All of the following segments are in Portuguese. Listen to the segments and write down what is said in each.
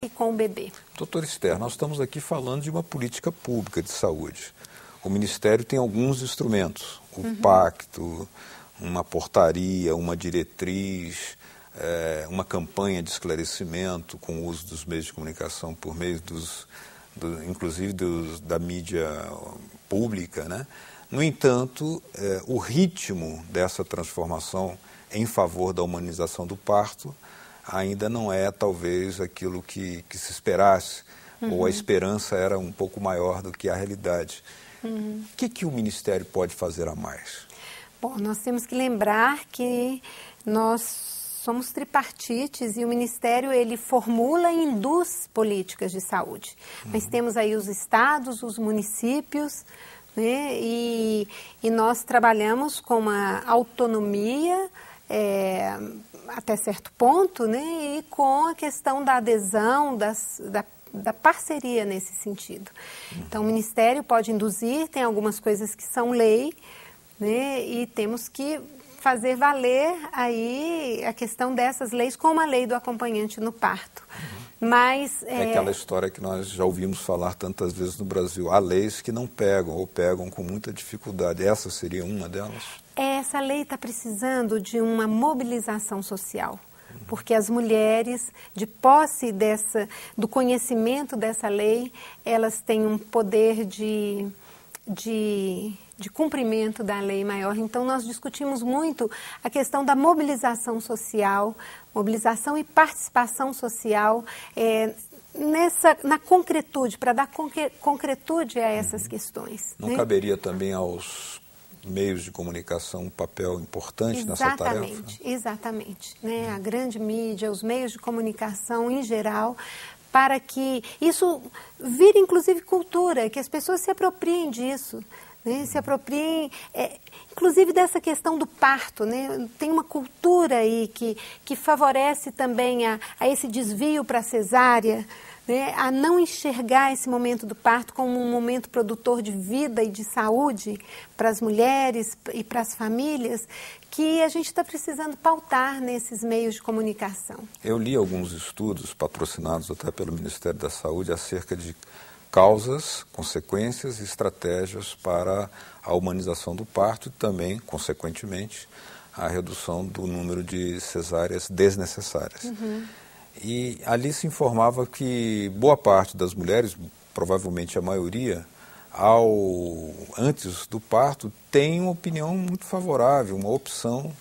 e com o bebê. Doutora Esther, nós estamos aqui falando de uma política pública de saúde. O Ministério tem alguns instrumentos, o pacto, uma portaria, uma diretriz, uma campanha de esclarecimento com o uso dos meios de comunicação por meio inclusive da mídia pública, né? No entanto, o ritmo dessa transformação em favor da humanização do parto ainda não é, talvez, aquilo que se esperasse, ou a esperança era um pouco maior do que a realidade. O que o Ministério pode fazer a mais? Bom, nós temos que lembrar que nós somos tripartites e o Ministério, ele formula e induz políticas de saúde. Mas temos aí os estados, os municípios, né? E nós trabalhamos com uma autonomia até certo ponto, né? E com a questão da adesão, da parceria nesse sentido. Então, o Ministério pode induzir, tem algumas coisas que são lei, né? E temos que fazer valer aí a questão dessas leis, como a lei do acompanhante no parto. Mas, é aquela história que nós já ouvimos falar tantas vezes no Brasil. Há leis que não pegam ou pegam com muita dificuldade. Essa seria uma delas? Essa lei está precisando de uma mobilização social, porque as mulheres, de posse do conhecimento dessa lei, elas têm um poder de cumprimento da lei maior. Então, nós discutimos muito a questão da mobilização social, mobilização e participação social na concretude, para dar concretude a essas questões. Não caberia também aos meios de comunicação um papel importante nessa tarefa? Exatamente. Né? A grande mídia, os meios de comunicação em geral, para que isso vire inclusive cultura, que as pessoas se apropriem disso, né? Se apropriem, inclusive dessa questão do parto, né? Tem uma cultura aí que favorece também a esse desvio para a cesárea, né? A não enxergar esse momento do parto como um momento produtor de vida e de saúde para as mulheres e para as famílias, que a gente está precisando pautar nesses meios de comunicação. Eu li alguns estudos patrocinados até pelo Ministério da Saúde acerca de causas, consequências e estratégias para a humanização do parto e também, consequentemente, a redução do número de cesáreas desnecessárias. E ali se informava que boa parte das mulheres, provavelmente a maioria, antes do parto, tem uma opinião muito favorável, uma opção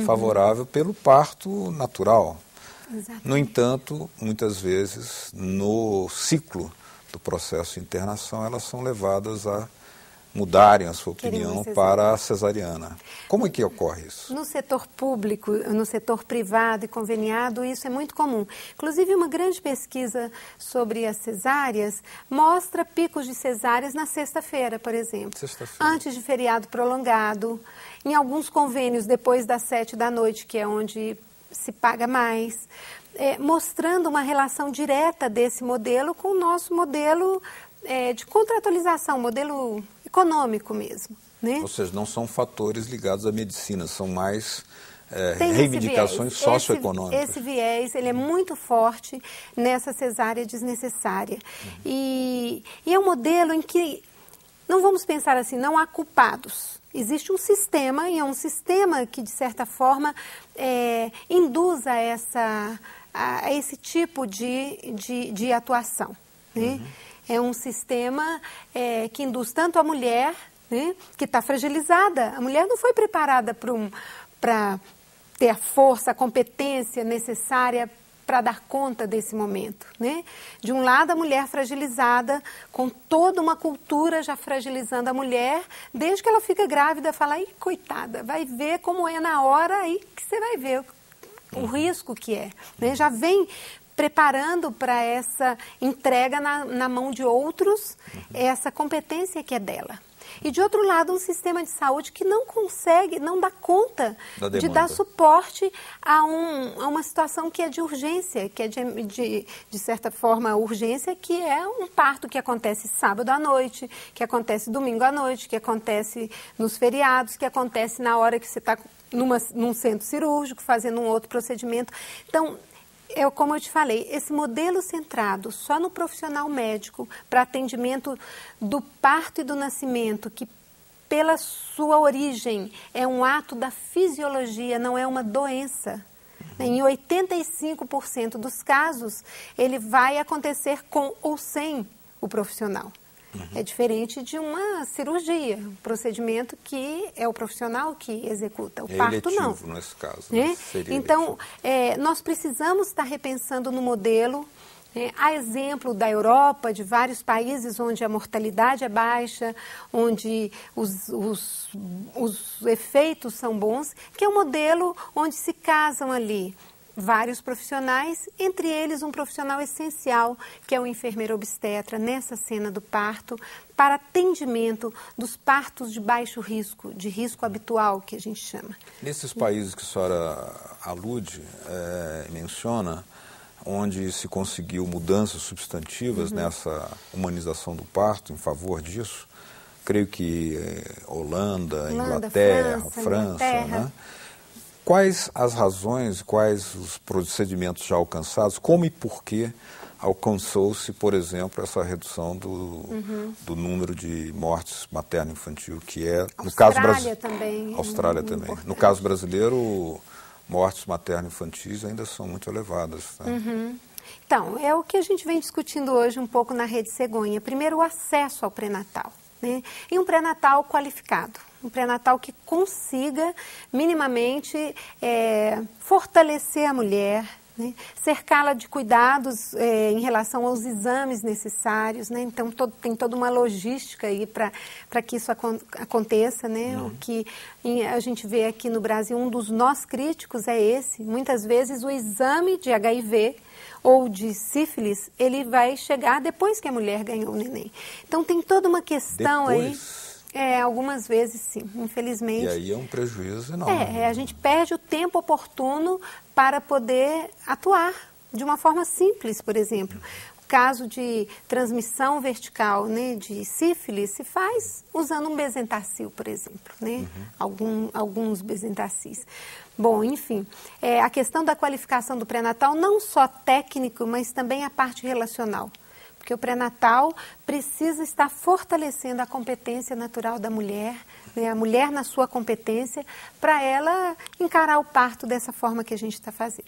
favorável pelo parto natural. Exatamente. No entanto, muitas vezes, no ciclo do processo de internação, elas são levadas a mudarem a sua opinião para a cesariana. Como é que ocorre isso? No setor público, no setor privado e conveniado, isso é muito comum. Inclusive, uma grande pesquisa sobre as cesáreas mostra picos de cesáreas na sexta-feira, por exemplo. Antes de feriado prolongado, em alguns convênios depois das 7 da noite, que é onde se paga mais, mostrando uma relação direta desse modelo com o nosso modelo de contratualização, modelo econômico mesmo. Né? Ou seja, não são fatores ligados à medicina, são mais reivindicações socioeconômicas. Esse viés, ele é muito forte nessa cesárea desnecessária. E é um modelo em que, não vamos pensar assim, não há culpados. Existe um sistema, e é um sistema que, de certa forma, induz a esse tipo de atuação. Né? É um sistema que induz tanto a mulher, né, que está fragilizada. A mulher não foi preparada para ter a força, a competência necessária para dar conta desse momento. Né? De um lado, a mulher fragilizada, com toda uma cultura já fragilizando a mulher, desde que ela fica grávida, fala, "Ih, coitada, vai ver como é na hora aí que você vai ver o risco que é." Né? Já vem preparando para essa entrega na mão de outros, essa competência que é dela. E, de outro lado, um sistema de saúde que não consegue, não dá conta de dar suporte a uma situação que é de urgência, que é de certa forma, urgência, que é um parto que acontece sábado à noite, que acontece domingo à noite, que acontece nos feriados, que acontece na hora que você está num centro cirúrgico, fazendo um outro procedimento. Então, Como eu te falei, esse modelo centrado só no profissional médico para atendimento do parto e do nascimento, que pela sua origem é um ato da fisiologia, não é uma doença. Em 85% dos casos, ele vai acontecer com ou sem o profissional. É diferente de uma cirurgia, um procedimento que é o profissional que executa. O parto não. Nesse caso. Então, nós precisamos estar repensando no modelo. Há exemplo da Europa, de vários países onde a mortalidade é baixa, onde os efeitos são bons, que é um modelo onde se casam ali vários profissionais, entre eles um profissional essencial, que é o enfermeiro obstetra, nessa cena do parto, para atendimento dos partos de baixo risco, de risco habitual, que a gente chama. Nesses países que a senhora alude, menciona, onde se conseguiu mudanças substantivas nessa humanização do parto, em favor disso, creio que Holanda, Inglaterra, França, né? Quais as razões, quais os procedimentos já alcançados, como e por que alcançou-se, por exemplo, essa redução do número de mortes materno-infantil, que é, no caso brasileiro, também. Austrália também. No caso brasileiro, mortes materno-infantis ainda são muito elevadas. Né? Então, é o que a gente vem discutindo hoje um pouco na Rede Cegonha. Primeiro, o acesso ao pré-natal, né? E um pré-natal qualificado. Um pré-natal que consiga minimamente fortalecer a mulher, né? Cercá-la de cuidados em relação aos exames necessários, né? Então tem toda uma logística aí para que isso aconteça, né? O que a gente vê aqui no Brasil, um dos nós críticos é esse. Muitas vezes o exame de HIV ou de sífilis, ele vai chegar depois que a mulher ganhou o neném. Então tem toda uma questão aí. Algumas vezes sim, infelizmente. E aí é um prejuízo enorme. A gente perde o tempo oportuno para poder atuar de uma forma simples, por exemplo. O caso de transmissão vertical, né, de sífilis se faz usando um Besentacil, por exemplo, né? Alguns Besentacis. Bom, enfim, a questão da qualificação do pré-natal, não só técnico, mas também a parte relacional. Porque o pré-natal precisa estar fortalecendo a competência natural da mulher, né? A mulher na sua competência, para ela encarar o parto dessa forma que a gente está fazendo.